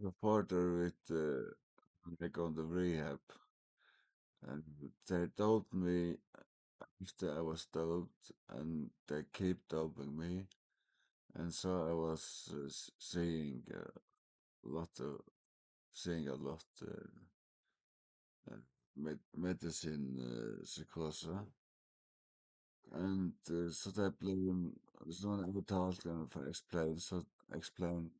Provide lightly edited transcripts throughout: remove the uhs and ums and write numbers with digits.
go further with like on the rehab, and they told me after I was doped, and they keep doping me, and so I was seeing lot of seeing a lot medicine psychosis, and så det blev sån en tolkning för explain so explain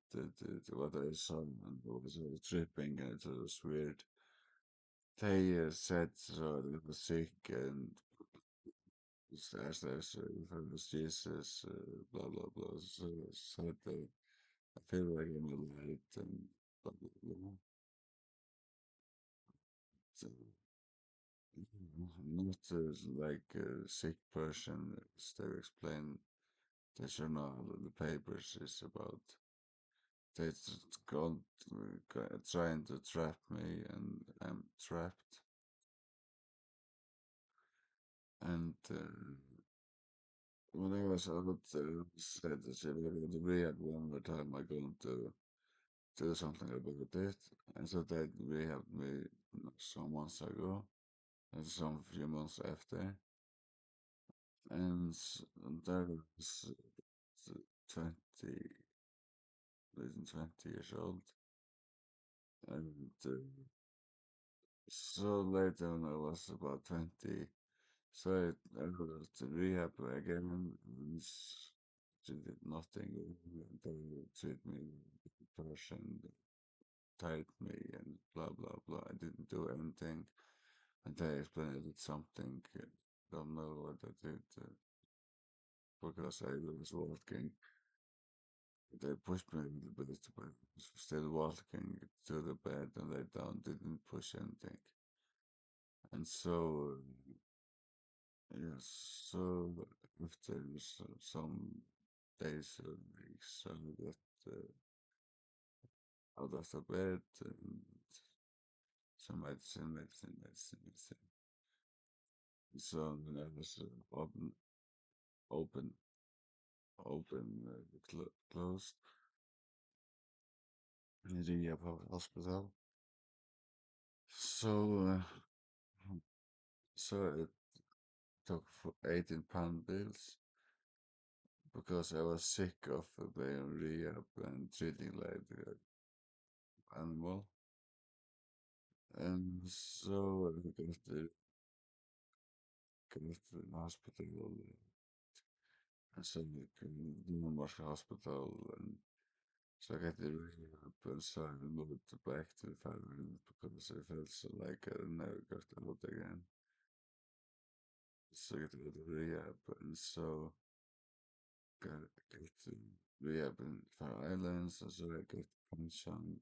what I saw and it was tripping and it was weird. They said so it was sick and as if it was Jesus, blah blah blah. So said I feel like I'm alive and blah blah blah. So, not like a sick person. They explain the journal, the papers is about. They just gone trying to trap me, and I'm trapped. And when I was out, said that she will be rehab one more time. I'm going to do something about it. And so they rehabbed me some months ago, and some few months after. And that was 20, less than 20 years old. And so later when I was about 20, so I was to rehab again, and she did nothing. They treat me like a person, tied me, and blah blah blah. I didn't do anything. And they explained I did something. Don't know what I did because I was walking. They pushed me a little bit, but I was still walking to the bed and lay down, didn't push anything. And so, yes, so after some days or weeks, I got out of the bed and some medicine. So then I was open, closed in the rehab hospital. So, so it took for 18 pound bills because I was sick of being rehab and treating like an animal. And so I got the hospital, and so like Domark Hospital, and so I got the rehab, and so I moved back to Thailand because I felt so like I never got out again. So I got to go to rehab, and so got to rehab in Faroe Islands, and so I got pension.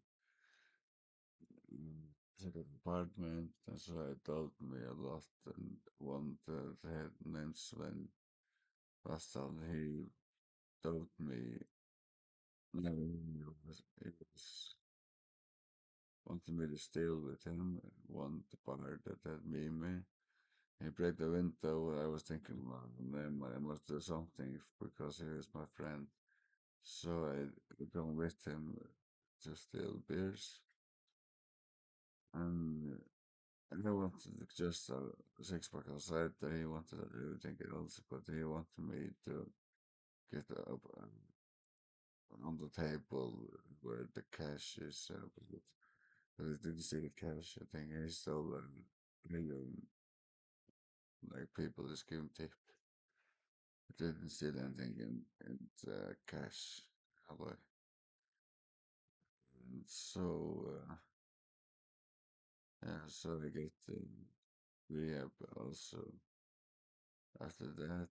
Took an apartment, and so I told me a lot, and one that had named Sven Bastal, he told me, no, he was wanted me to stay with him, one the bar that had me. He broke the window. I was thinking, well, then I must do something because he was my friend. So I go with him to steal beers, and I wanted just a six-pack outside. He wanted everything else, but he wanted me to get up on the table where the cash is. But he didn't see the cash. I think he stole a million, like people just give him tip. He didn't steal anything in cash. Hello. And so, yeah, so I get rehab also. After that,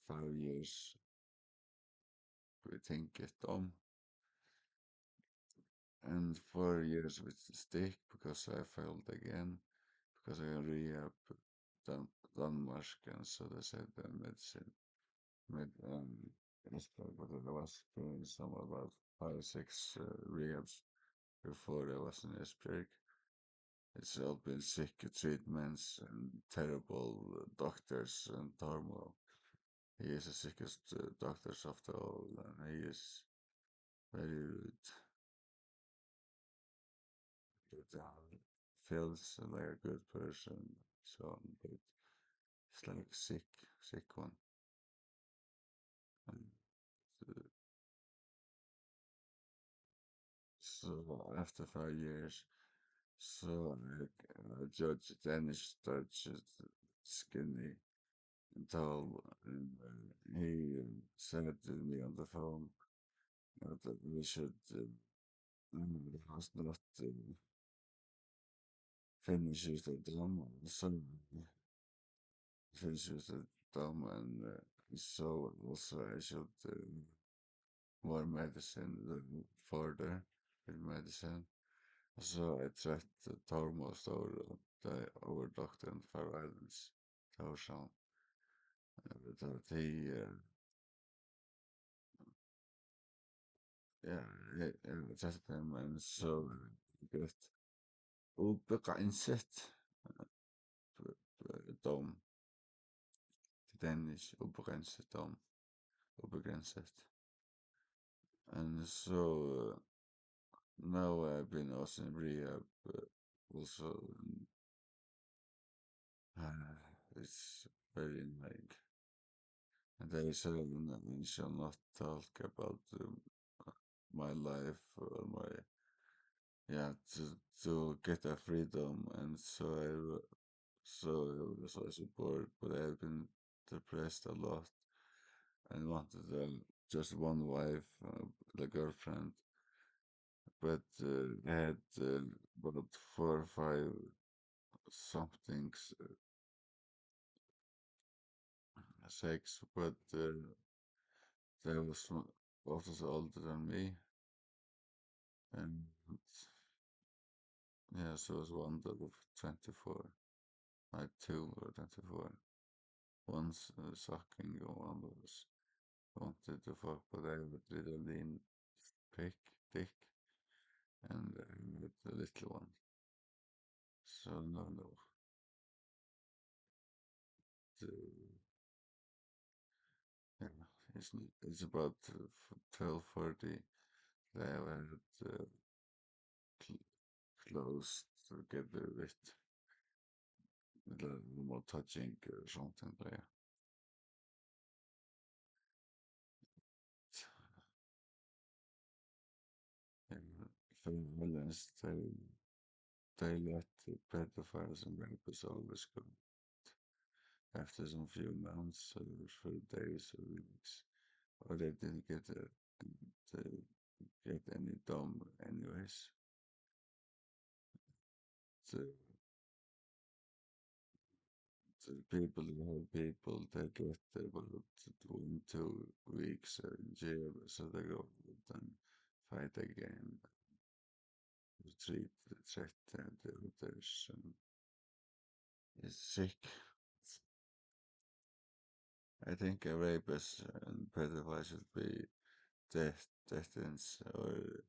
5 years, we think it done. And 4 years with the stick because I failed again because I rehab done Denmark, and so they said the medicine med Esbjerg, but I was doing some about 5 6 rehabs before I was in Esbjerg. It's all been sick treatments and terrible doctors and Tormo. He is the sickest doctors of the all, and he is very rude. feels like a good person, so but it's like sick one. And so after 5 years, so Judge Danish Dutch is skinny and tall, and he said to me on the phone that we should the house not finish with the dome, so finish with the dome, and so also I should more medicine further with medicine. Så jeg trett Tormod over det over doktoren for verdens Torshavn. Det tar tid, ja, jeg trett dem, men så godt. وبقى dom till Danish obegränsat dom obegränsat. And so now I've been also in rehab also it's very annoying. And they said I shall not talk about my life or my yeah to get a freedom and so I support but I've been depressed a lot and wanted just one wife the girlfriend but I had about 4 or 5 somethings sex but they was older than me and yeah so it was one that was 24 like 2 or 24 one's sucking and one was wanted to fuck but I would really lean pick dick and with the little one so no the, yeah, it's about 12:40 they were cl- close together with a little more touching or something there. And violence, they let the pedophiles and rapists always go after some few months or few days or weeks, or they didn't to get any dom anyways. The, the people who have people they get about 1 2 weeks in jail, so they go and fight again, retreat, threat, and the others is sick. I think a rapist and pedophile should be death sentence or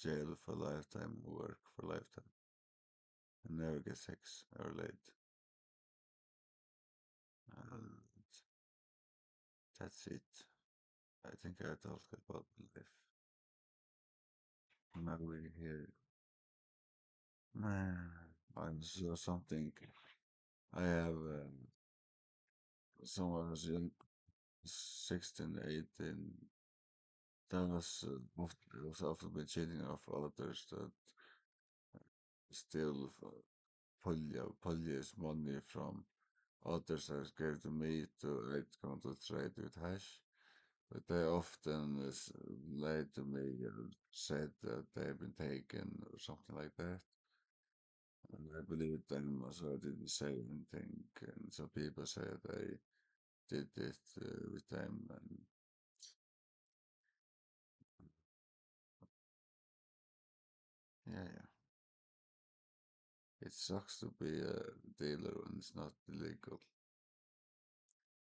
jail for lifetime, work for lifetime, and never get sex or late. And that's it. I think I talked about my life. Now we here. I'm sure something. I have someone was young, 16, 18. That was often been cheating of others that still poljes money from others that gave to me to I'd come to trade with hash. But they often lied to me and said that they've been taken or something like that. And I believed them, so I didn't say anything. And so people said I did it with them. And yeah, it sucks to be a dealer when it's not illegal.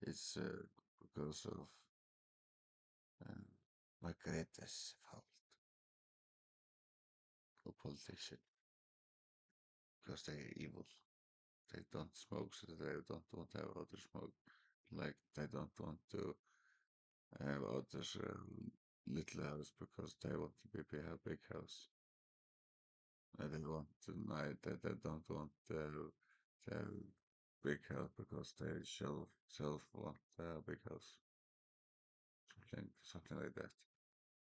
It's because of uh, Margrethe's fault, or politician, because they're evil. They don't smoke, so they don't want to have other smoke. Like they don't want to have others little house because they want to be a big house. They want to know that they don't want to have big house because they self want a big house. Something like that.